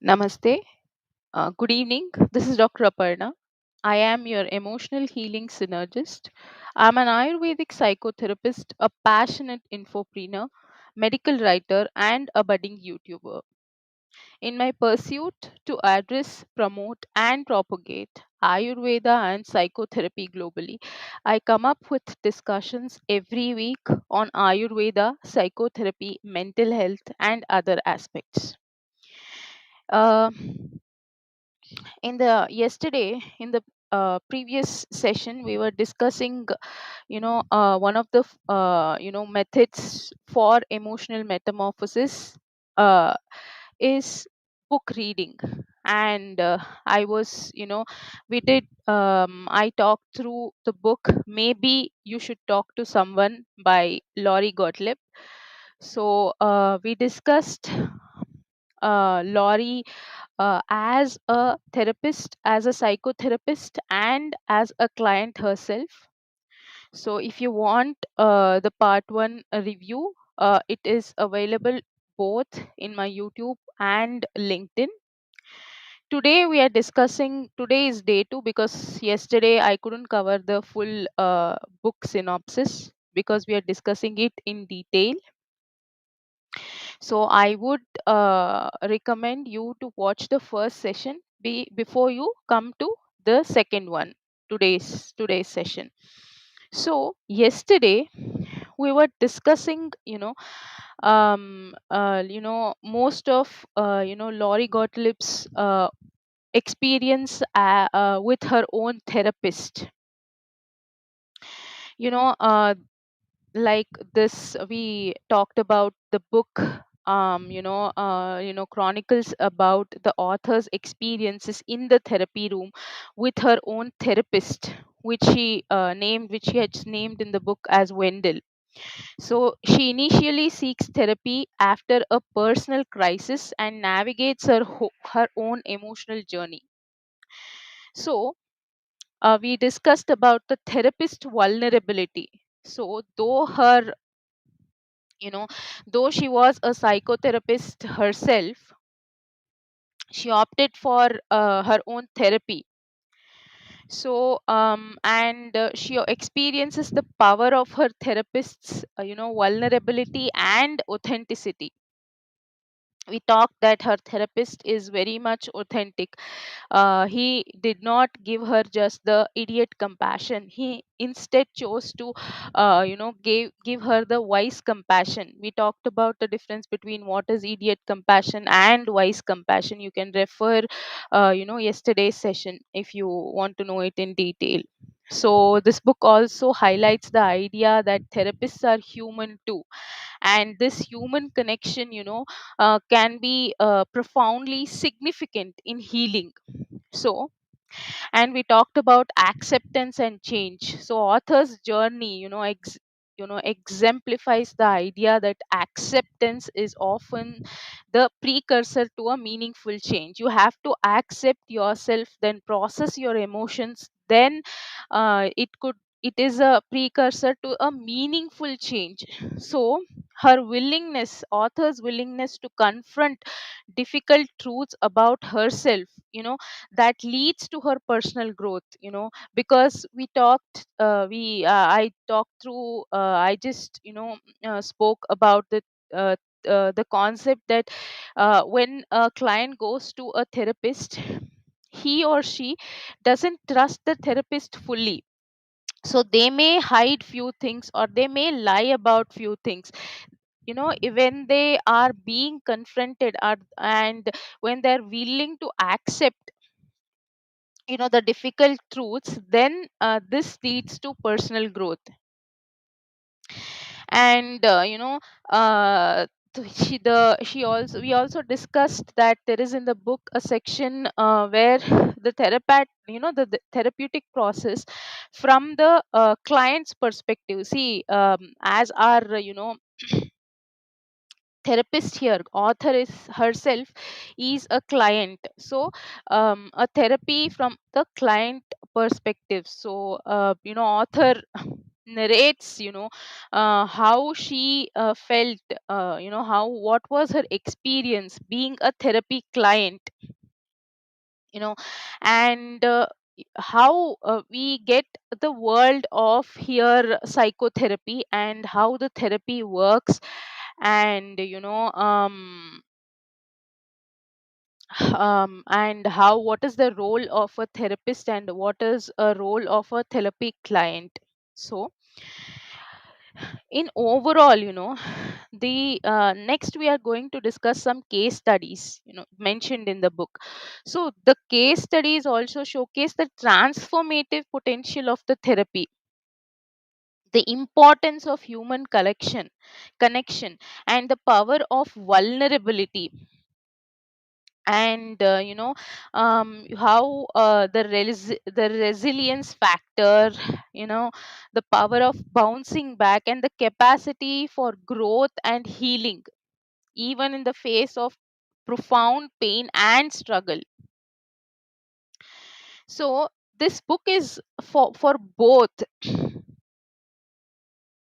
Namaste. Good evening. This is Dr. Aparna. I am your emotional healing synergist. I'm an Ayurvedic psychotherapist, a passionate infopreneur, medical writer, and a budding YouTuber. In my pursuit to address, promote, and propagate Ayurveda and psychotherapy globally, I come up with discussions every week on Ayurveda, psychotherapy, mental health, and other aspects. Uh, in the previous session we were discussing one of the methods for emotional metamorphosis uh, is book reading. And I was you know we did I talked through the book Maybe You Should Talk to Someone by Lori Gottlieb. So we discussed Lori as a therapist, as a psychotherapist, and as a client herself. So, if you want the part one review, it is available both in my YouTube and LinkedIn. Today, we are discussing, today is day two because yesterday I couldn't cover the full book synopsis because we are discussing it in detail. So I would recommend you to watch the first session before you come to the second one, today's session. So yesterday we were discussing, most of Lori Gottlieb's experience with her own therapist. You know, like this we talked about the book, chronicles about the author's experiences in the therapy room with her own therapist, which she had named in the book as Wendell. So she initially seeks therapy after a personal crisis and navigates her own emotional journey. So we discussed about the therapist vulnerability. So you know though she was a psychotherapist herself, she opted for her own therapy. So and she experiences the power of her therapist's vulnerability and authenticity. We talked that her therapist is very much authentic. He did not give her just the idiot compassion. He instead chose to give her the wise compassion. We talked about the difference between what is idiot compassion and wise compassion. You can refer yesterday's session if you want to know it in detail. So this book also highlights the idea that therapists are human too, and this human connection can be profoundly significant in healing. So, and we talked about acceptance and change. So author's journey exemplifies the idea that acceptance is often the precursor to a meaningful change. You have to accept yourself, then process your emotions, then it is a precursor to a meaningful change. So author's willingness to confront difficult truths about herself, that leads to her personal growth. Because we talked we I talked through I just spoke about the concept that when a client goes to a therapist, he or she doesn't trust the therapist fully. So they may hide few things, or they may lie about few things. When they are being confronted, and when they're willing to accept the difficult truths, then this leads to personal growth. And she also we also discussed that there is in the book a section where the the therapeutic process from the client's perspective. See, as our therapist here, author is herself is a client. So a therapy from the client perspective. So author narrates, how she felt, how what was her experience being a therapy client, you know and how we get the world of here psychotherapy and how the therapy works, and and how what is the role of a therapist and what is a role of a therapy client. So in overall, the next we are going to discuss some case studies, mentioned in the book. So the case studies also showcase the transformative potential of the therapy, the importance of human connection, and the power of vulnerability, and how the resilience factor, the power of bouncing back, and the capacity for growth and healing even in the face of profound pain and struggle. So this book is for both.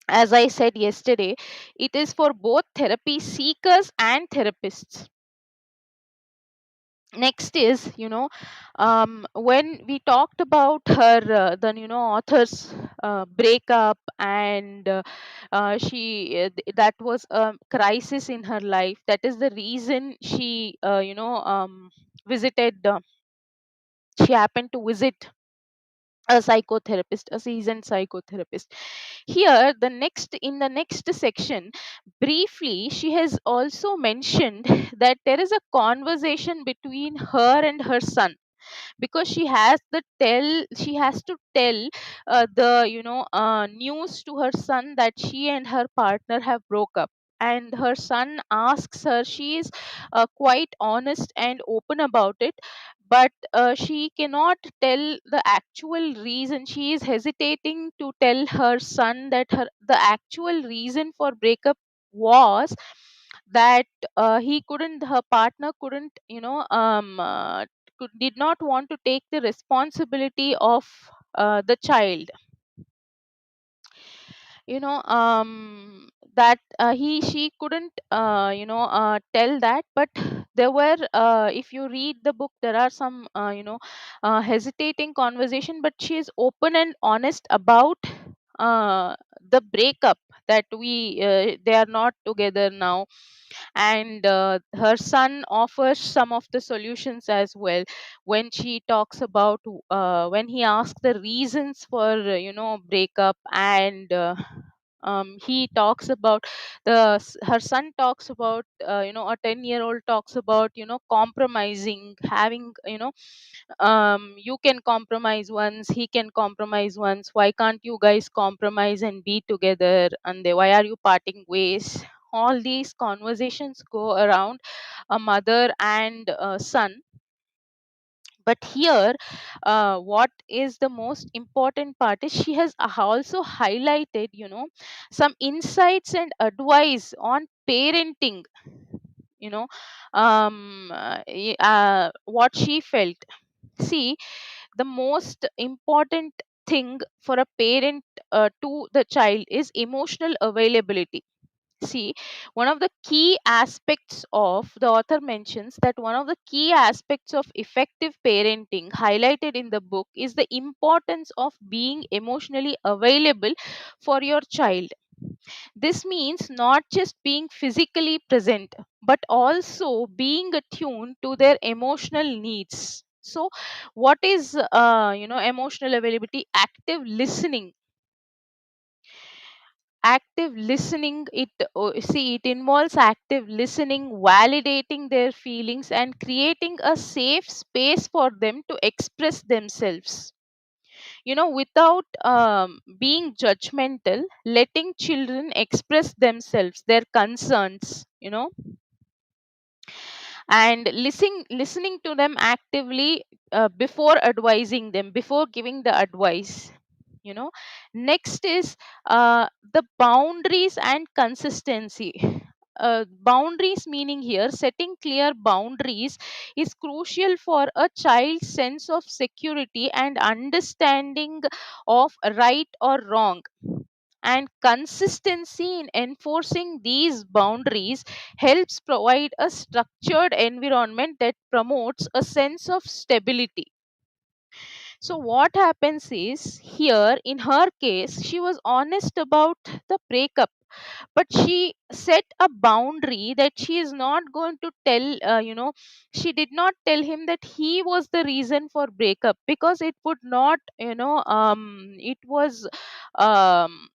As I said yesterday, it is for both therapy seekers and therapists. Next is, when we talked about her the author's breakup, and that was a crisis in her life. That is the reason she visited she happened to visit a psychotherapist, a seasoned psychotherapist. Here, in the next section, briefly, she has also mentioned that there is a conversation between her and her son, because she has to tell the news to her son that she and her partner have broke up. And her son asks her, she is quite honest and open about it, but she cannot tell the actual reason. She is hesitating to tell her son that the actual reason for breakup was that her partner couldn't, did not want to take the responsibility of the child, that he she couldn't tell that. But there were, if you read the book, there are some hesitating conversation, but she is open and honest about the breakup, that they are not together now. And her son offers some of the solutions as well, when she talks about when he asks the reasons for breakup. And he talks about her son talks about, a 10-year-old talks about compromising, having, you can compromise once, he can compromise once, why can't you guys compromise and be together, and why are you parting ways. All these conversations go around a mother and a son. But here, what is the most important part is she has also highlighted, some insights and advice on parenting, you know what she felt. See, the most important thing for a parent to the child is emotional availability. See, one of the key aspects of the author mentions that one of the key aspects of effective parenting highlighted in the book is the importance of being emotionally available for your child. This means not just being physically present, but also being attuned to their emotional needs. So what is emotional availability? Active listening, it involves active listening, validating their feelings, and creating a safe space for them to express themselves, without being judgmental, letting children express themselves, their concerns, and listening to them actively, before advising them, before giving the advice. Next is the boundaries and consistency. Boundaries, meaning here setting clear boundaries, is crucial for a child's sense of security and understanding of right or wrong. And consistency in enforcing these boundaries helps provide a structured environment that promotes a sense of stability. So, what happens is here in her case, she was honest about the breakup, but she set a boundary that she is not going to tell, she did not tell him that he was the reason for breakup, because it would not, it was. Um,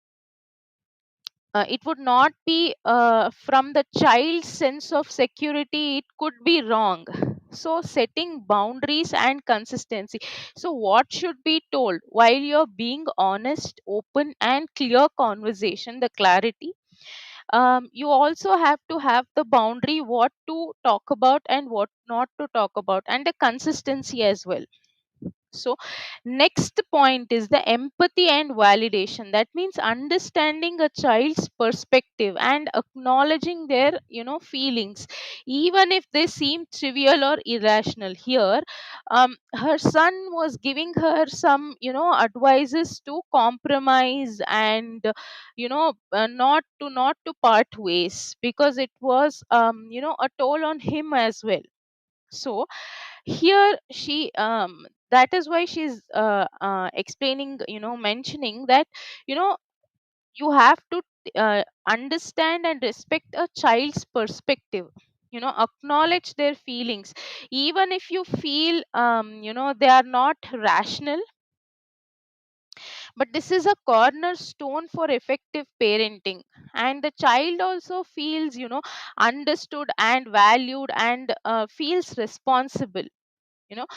it would not be from the child's sense of security, it could be wrong. So setting boundaries and consistency, so what should be told while you're being honest, open and clear conversation, the clarity. You also have to have the boundary what to talk about and what not to talk about, and the consistency as well. So next point is the empathy and validation. That means understanding a child's perspective and acknowledging their feelings, even if they seem trivial or irrational. Here her son was giving her some advices to compromise and not to part ways, because it was a toll on him as well. So here she that is why she's explaining, mentioning that you know you have to understand and respect a child's perspective, acknowledge their feelings, even if you feel they are not rational. But this is a cornerstone for effective parenting, and the child also feels understood and valued and feels responsible, you know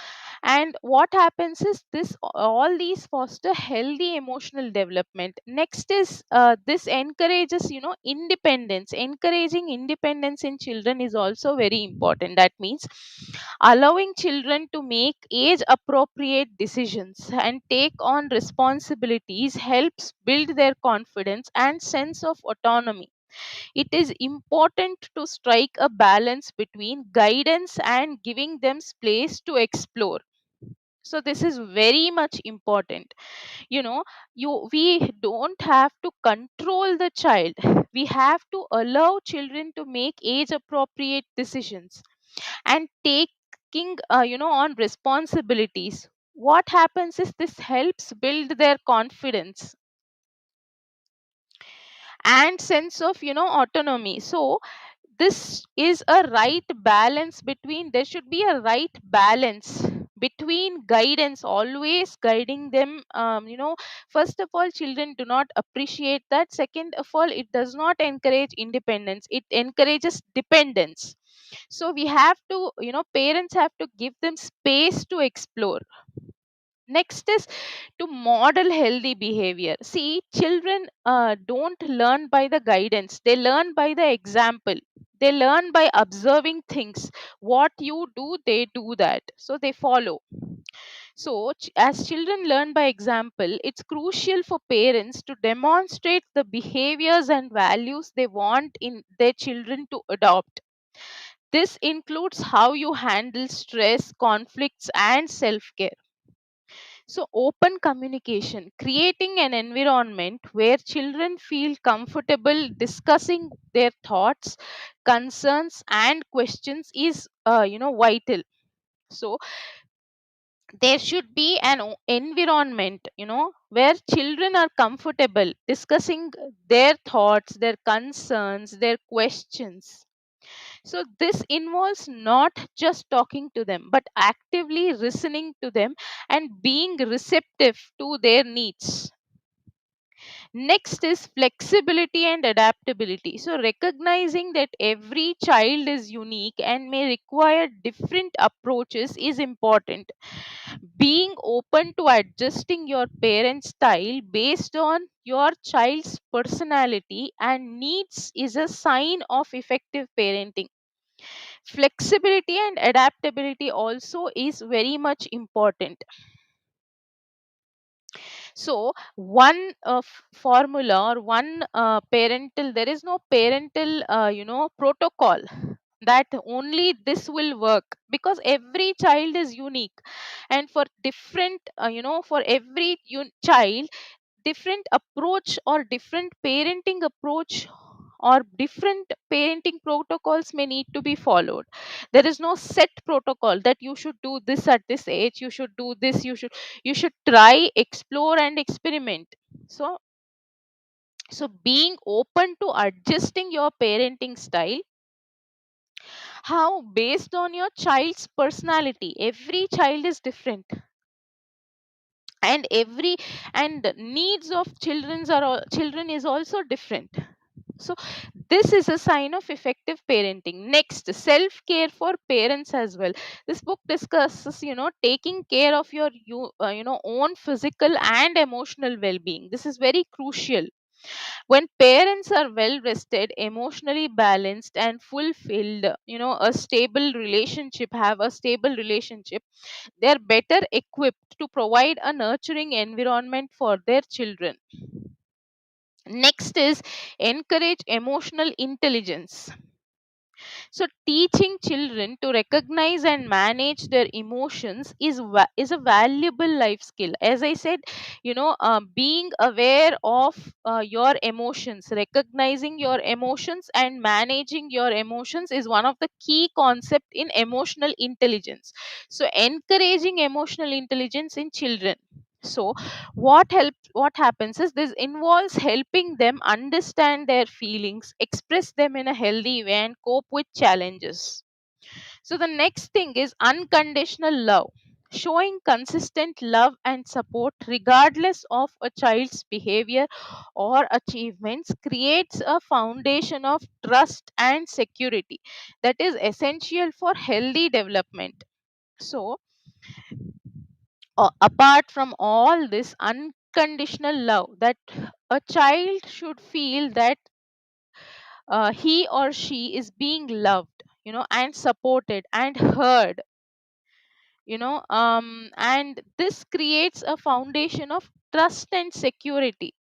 and what happens is this all these foster healthy emotional development. Next is this encourages independence. Encouraging independence in children is also very important. That means allowing children to make age appropriate decisions and take on responsibilities helps build their confidence and sense of autonomy. It is important to strike a balance between guidance and giving them space to explore. So this is very much important. you know we don't have to control the child. We have to allow children to make age appropriate decisions and taking on responsibilities. What happens is this helps build their confidence and sense of autonomy. So this is a right balance between, there should be a right balance between guidance, always guiding them. First of all, children do not appreciate that. Second of all, it does not encourage independence, it encourages dependence. So we have to, parents have to give them space to explore. Next is to model healthy behavior. See, children don't learn by the guidance, they learn by the example. They learn by observing things. What you do, they do that. So they follow. So, as children learn by example, it's crucial for parents to demonstrate the behaviors and values they want in their children to adopt. This includes how you handle stress, conflicts, and self care. So, open communication, creating an environment where children feel comfortable discussing their thoughts, concerns, and questions is, vital. So, there should be an environment, where children are comfortable discussing their thoughts, their concerns, their questions. So, this involves not just talking to them, but actively listening to them and being receptive to their needs. Next is flexibility and adaptability. So, recognizing that every child is unique and may require different approaches is important. Being open to adjusting your parent's style based on your child's personality and needs is a sign of effective parenting. Flexibility and adaptability also is very much important. So one formula or one parental, there is no parental protocol that only this will work, because every child is unique. And for different for every child, different approach or different parenting approach or different parenting protocols may need to be followed. There is no set protocol that you should do this at this age, you should do this, you should try, explore and experiment. So so being open to adjusting your parenting style, how based on your child's personality. Every child is different, and every and needs of children is also different. So this is a sign of effective parenting. Next, self care for parents as well. This book discusses, taking care of your own physical and emotional well being. This is very crucial. When parents are well rested, emotionally balanced and fulfilled, a stable relationship have a stable relationship, they are better equipped to provide a nurturing environment for their children. Next is encourage emotional intelligence. So teaching children to recognize and manage their emotions is a valuable life skill. As I said, being aware of your emotions, recognizing your emotions and managing your emotions is one of the key concept in emotional intelligence. So encouraging emotional intelligence in children. So what happens is this involves helping them understand their feelings, express them in a healthy way and cope with challenges. So the next thing is unconditional love. Showing consistent love and support regardless of a child's behavior or achievements creates a foundation of trust and security that is essential for healthy development. So apart from all this unconditional love, that a child should feel that he or she is being loved, and supported and heard, and this creates a foundation of trust and security.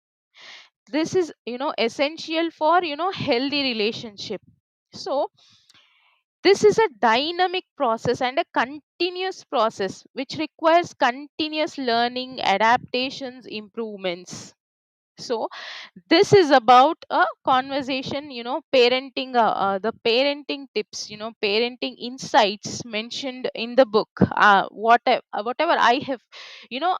This is, essential for, healthy relationship. So this is a dynamic process and a continuous process which requires continuous learning, adaptations, improvements. So this is about a conversation, the parenting tips, parenting insights mentioned in the book. Whatever I have,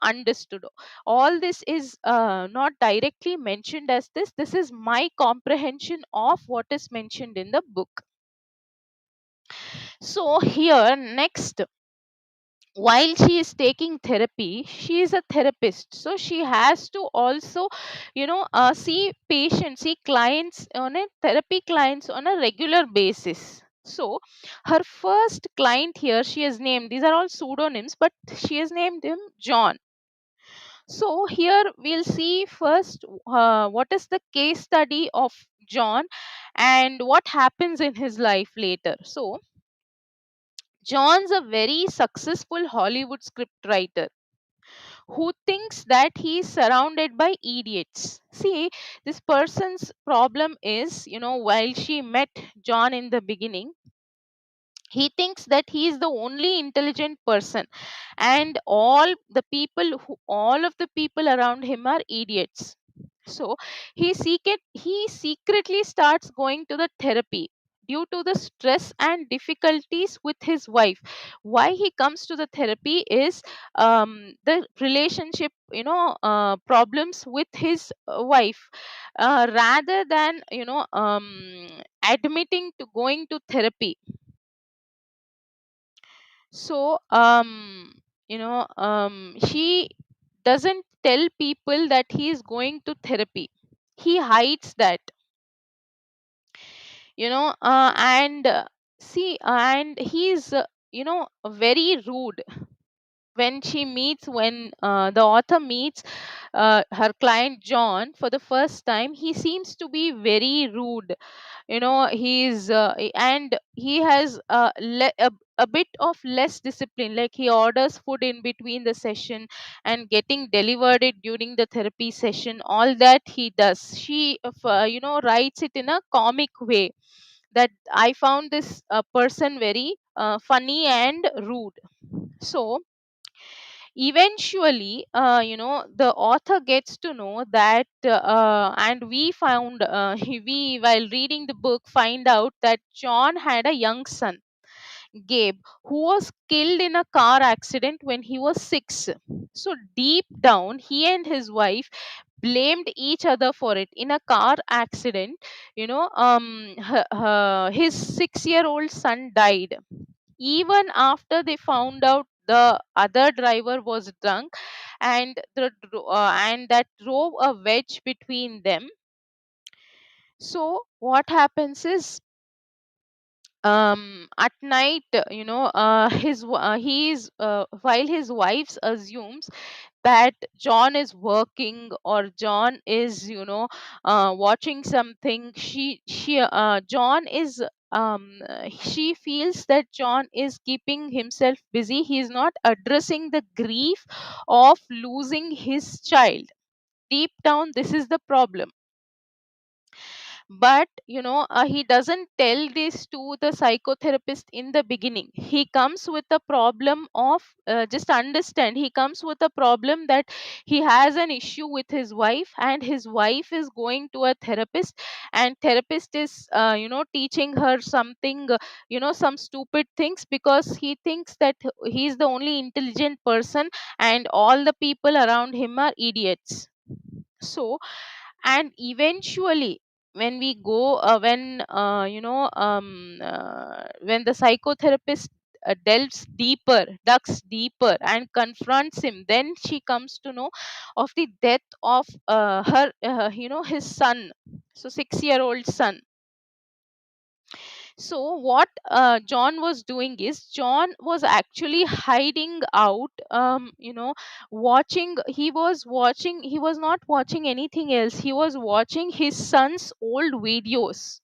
understood, all this is not directly mentioned as this is my comprehension of what is mentioned in the book. So here next, while she is taking therapy, she is a therapist, so she has to also, see patients, see clients on a therapy clients on a regular basis. So her first client here, she has named, these are all pseudonyms, but she has named him John. So here we'll see first what is the case study of John and what happens in his life later. So John's a very successful Hollywood scriptwriter who thinks that he is surrounded by idiots. See, this person's problem is, while she met John in the beginning, he thinks that he is the only intelligent person, and all of the people around him are idiots. So he secretly starts going to the therapy due to the stress and difficulties with his wife. Why he comes to the therapy is the relationship, problems with his wife, rather than, admitting to going to therapy. So she doesn't tell people that he is going to therapy. He hides that, and see and he's, very rude. When the author meets her client John for the first time, he seems to be very rude. He's and he has a bit of less discipline, like he orders food in between the session and getting delivered it during the therapy session. All that he does, she writes it in a comic way, that I found this person very funny and rude. So Eventually, the author gets to know that, and we found, we, while reading the book, find out that John had a young son, Gabe, who was killed in a car accident when he was 6. So, deep down, he and his wife blamed each other for it. In a car accident, his 6-year-old son died. Even after they found out the other driver was drunk, and that drove a wedge between them. So, what happens is, at night, he's while his wife assumes that John is working, or John is, watching something, John is, she feels that John is keeping himself busy. He is not addressing the grief of losing his child. Deep down, this is the problem. But he doesn't tell this to the psychotherapist in the beginning. He comes with a problem of, just understand, he comes with a problem that he has an issue with his wife, and his wife is going to a therapist, and therapist is, teaching her something, some stupid things, because he thinks that he's the only intelligent person and all the people around him are idiots. So, and eventually, when we go when the psychotherapist delves deeper, ducks deeper, and confronts him, then she comes to know of the death of her his son, so 6-year-old son. So what John was doing is, John was actually hiding out, watching. He was not watching anything else. He was watching his son's old videos,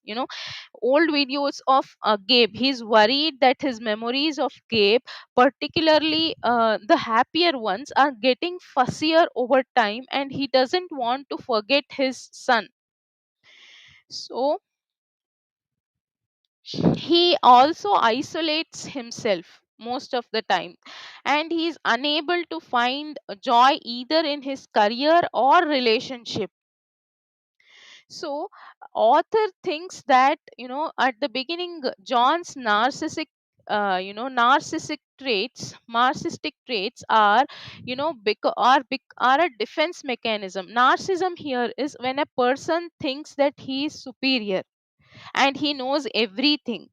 old videos of Gabe. He's worried that his memories of Gabe, particularly the happier ones, are getting fussier over time, and he doesn't want to forget his son. So he also isolates himself most of the time, and he is unable to find joy either in his career or relationship. So author thinks that, at the beginning, John's narcissistic traits are, are a defense mechanism. Narcissism here is when a person thinks that he is superior and he knows everything,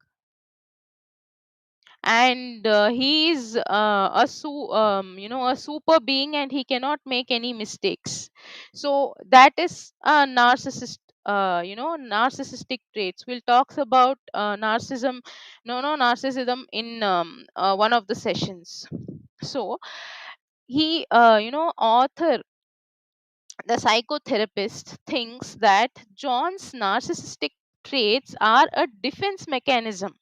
and he is a super being, and he cannot make any mistakes. So that is a narcissistic traits. We'll talk about narcissism in one of the sessions. So he author the psychotherapist thinks that John's narcissistic traits are a defense mechanism.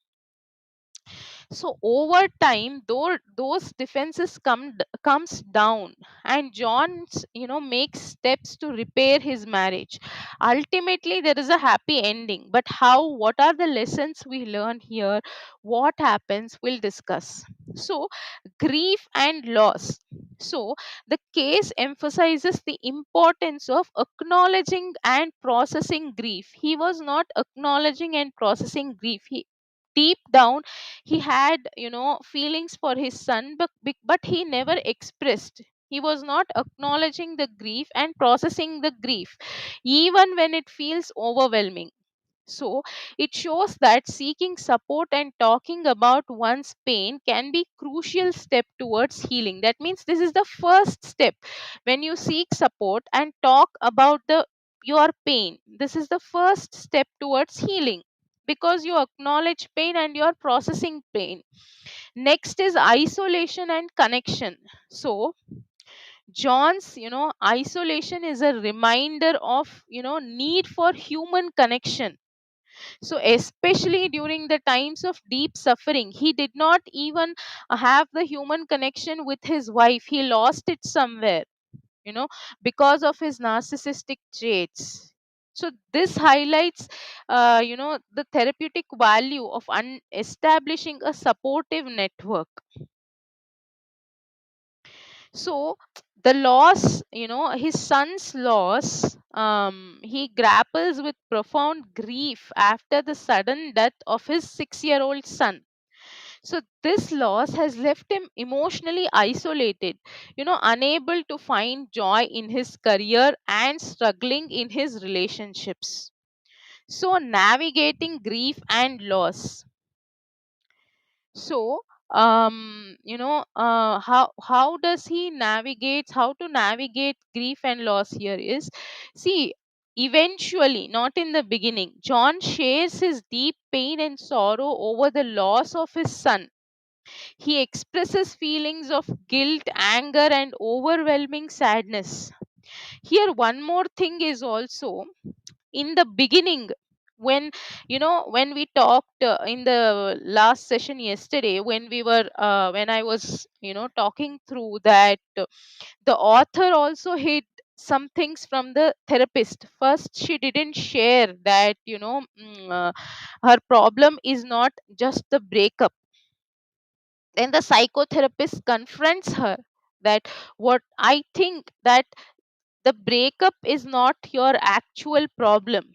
So over time, though those defenses comes down, and John's makes steps to repair his marriage. Ultimately, there is a happy ending. But how? What are the lessons we learn here? What happens? We'll discuss. So, grief and loss. So the case emphasizes the importance of acknowledging and processing grief. He was not acknowledging and processing grief. He, deep down, he had feelings for his son, but he never expressed. He was not acknowledging the grief and processing the grief, even when it feels overwhelming. So it shows that seeking support and talking about one's pain can be crucial step towards healing. That means this is the first step. When you seek support and talk about your pain, this is the first step towards healing, because you acknowledge pain and you are processing pain. Next is isolation and connection. So John's isolation is a reminder of need for human connection. So especially during the times of deep suffering, he did not even have the human connection with his wife. He lost it somewhere, you know because of his narcissistic traits. So this highlights the therapeutic value of establishing a supportive network. So the loss, his son's loss, he grapples with profound grief after the sudden death of his 6-year-old son. So this loss has left him emotionally isolated, unable to find joy in his career and struggling in his relationships. So navigating grief and loss. So how does he navigate, how to navigate grief and loss here is, see, eventually, not in the beginning, John shares his deep pain and sorrow over the loss of his son. He expresses feelings of guilt, anger, and overwhelming sadness. Here, one more thing is also, in the beginning, when when we talked in the last session yesterday, when I was talking through that, the author also hid some things from the therapist. First, she didn't share that her problem is not just the breakup. Then the psychotherapist confronts her that, what I think that the breakup is not your actual problem.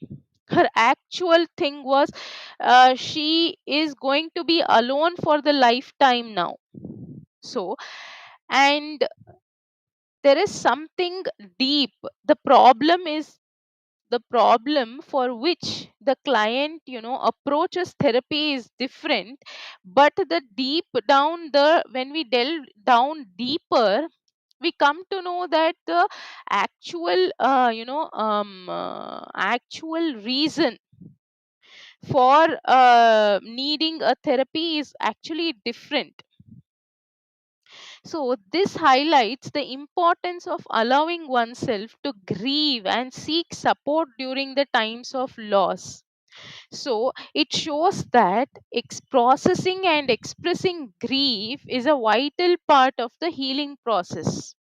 Her actual thing was, she is going to be alone for the lifetime now. So, and there is something deep. The problem is, the problem for which the client approaches therapy is different, but the deep down, the when we delve down deeper, we come to know that the actual actual reason for needing a therapy is actually different. So this highlights the importance of allowing oneself to grieve and seek support during the times of loss. So it shows that processing and expressing grief is a vital part of the healing process.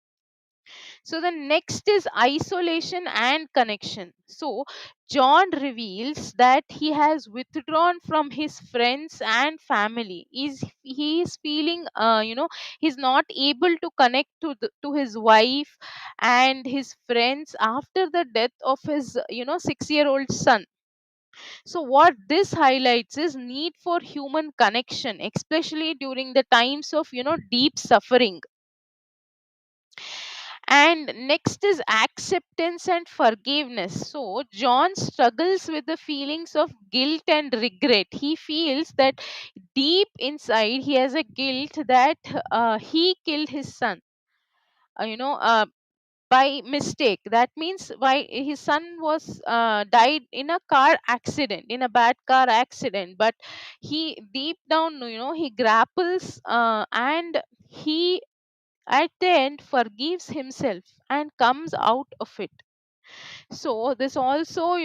So the next is isolation and connection. So John reveals that he has withdrawn from his friends and family. He is feeling, he's not able to connect to his wife and his friends after the death of his 6-year-old son. So what this highlights is need for human connection, especially during the times of deep suffering. And next is acceptance and forgiveness. So John struggles with the feelings of guilt and regret. He feels that deep inside he has a guilt that he killed his son, by mistake. That means why his son was died in a car accident, in a bad car accident. But he deep down, he grapples, and he at the end forgives himself and comes out of it. So this also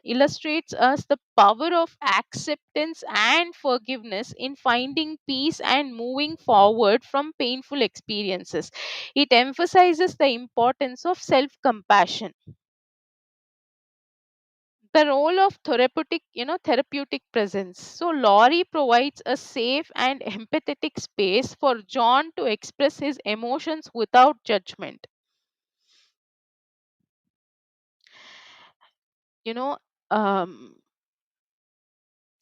illustrates us the power of acceptance and forgiveness in finding peace and moving forward from painful experiences. It emphasizes the importance of self compassion. The role of therapeutic presence. So Laurie provides a safe and empathetic space for John to express his emotions without judgment. you know um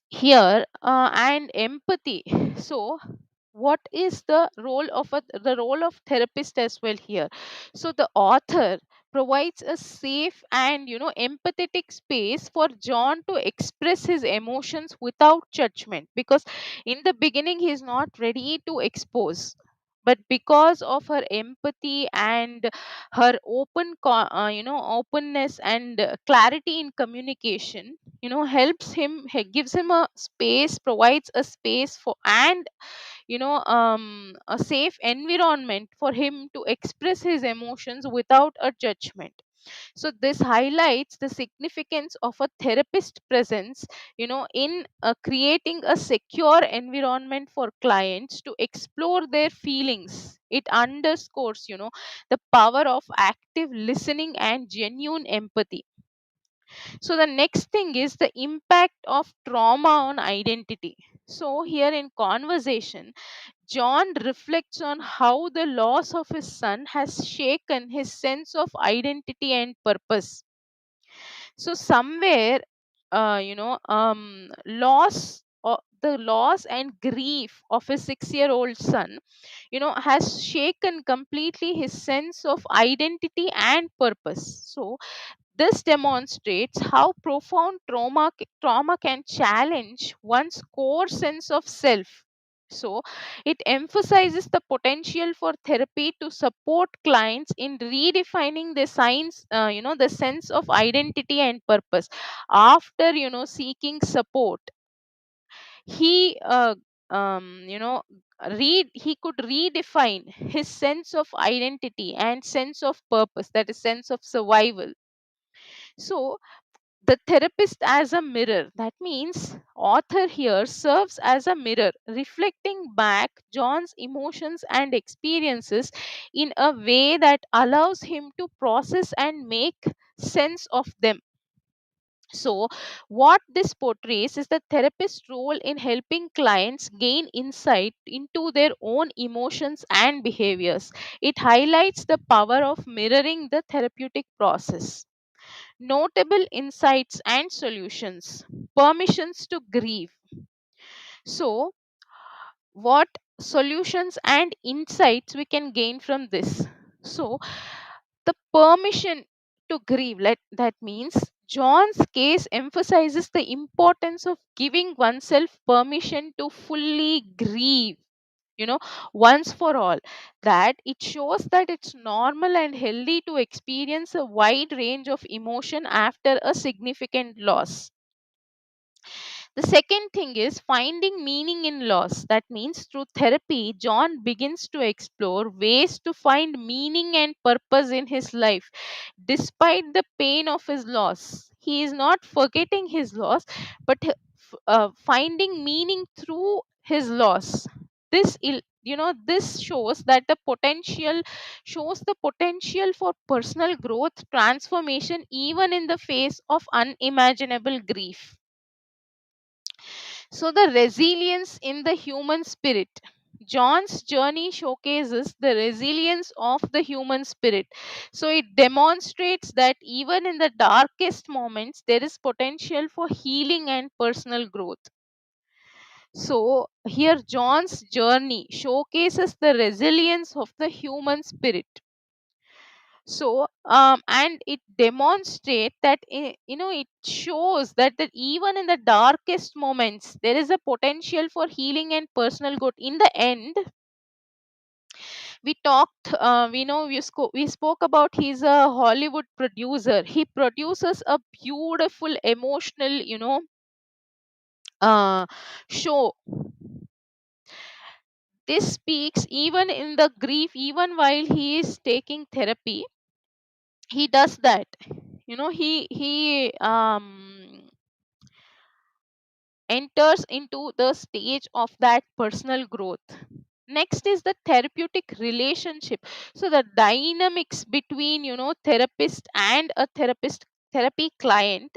here, and empathy. So what is the role of therapist as well here? So the author provides a safe and empathetic space for John to express his emotions without judgment, because in the beginning he is not ready to expose, but because of her empathy and her openness and clarity in communication, helps him, gives him a space, provides a space for, and a safe environment for him to express his emotions without a judgment. So this highlights the significance of a therapist presence, in creating a secure environment for clients to explore their feelings. It underscores, the power of active listening and genuine empathy. So the next thing is the impact of trauma on identity. So here in conversation, John reflects on how the loss of his son has shaken his sense of identity and purpose. So somewhere, the loss and grief of his 6-year-old son, has shaken completely his sense of identity and purpose. So this demonstrates how profound trauma can challenge one's core sense of self. So, it emphasizes the potential for therapy to support clients in redefining the sense of identity and purpose. After, seeking support, he, he could redefine his sense of identity and sense of purpose, that is, sense of survival. So, the therapist as a mirror, that means author here serves as a mirror reflecting back John's emotions and experiences in a way that allows him to process and make sense of them. So what this portrays is the therapist's role in helping clients gain insight into their own emotions and behaviors. It highlights the power of mirroring the therapeutic process. Notable insights and solutions. Permissions to grieve. So, what solutions and insights we can gain from this? So, the permission to grieve, that means John's case emphasizes the importance of giving oneself permission to fully grieve, you know once for all. That it shows that it's normal and healthy to experience a wide range of emotion after a significant loss. The second thing is finding meaning in loss. That means through therapy, John begins to explore ways to find meaning and purpose in his life. Despite the pain of his loss, he is not forgetting his loss, but finding meaning through his loss. This shows the potential for personal growth, transformation, even in the face of unimaginable grief. So, the resilience in the human spirit. John's journey showcases the resilience of the human spirit. So, it demonstrates that even in the darkest moments, there is potential for healing and personal growth. So, here John's journey showcases the resilience of the human spirit. So and it demonstrates that it shows that even in the darkest moments there is a potential for healing and personal growth. In the end, we talked we spoke about he's a Hollywood producer. He produces a beautiful emotional uh, show. This speaks even in the grief, even while he is taking therapy. He does that. He enters into the stage of that personal growth. Next is the therapeutic relationship. So the dynamics between therapist and a therapy client,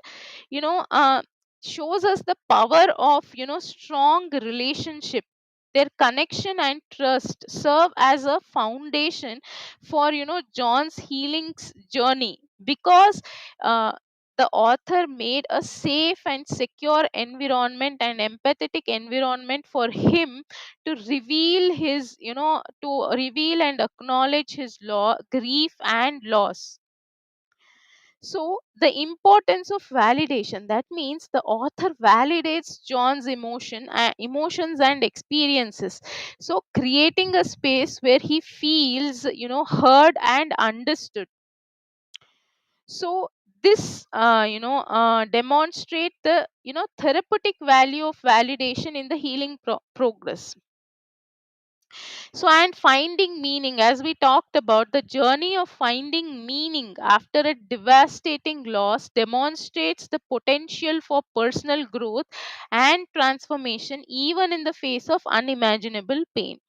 you know uh, shows us the power of strong relationship. Their connection and trust serve as a foundation for John's healing's journey, because uh, the author made a safe and secure environment and empathetic environment for him to reveal and acknowledge his grief and loss. So the importance of validation, that means the author validates John's emotions and experiences, so creating a space where he feels heard and understood. So this demonstrate the therapeutic value of validation in the healing progress. So, and finding meaning, as we talked about, the journey of finding meaning after a devastating loss demonstrates the potential for personal growth and transformation even in the face of unimaginable pain.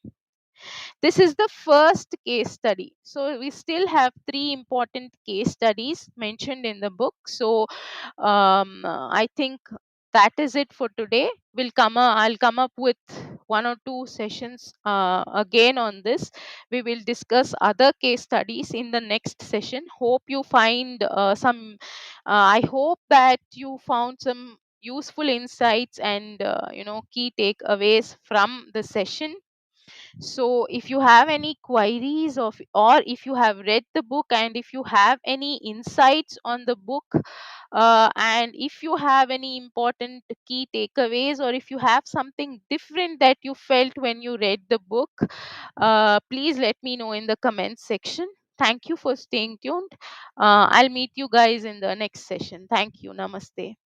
This is the first case study. So, we still have three important case studies mentioned in the book. So, I think that is it for today. I'll come up with one or two sessions again on this. We will discuss other case studies in the next session. Hope you find I hope that you found some useful insights and key takeaways from the session. So if you have any queries or if you have read the book and if you have any insights on the book, and if you have any important key takeaways, or if you have something different that you felt when you read the book, please let me know in the comments section. Thank you for staying tuned. I'll meet you guys in the next session. Thank you. Namaste.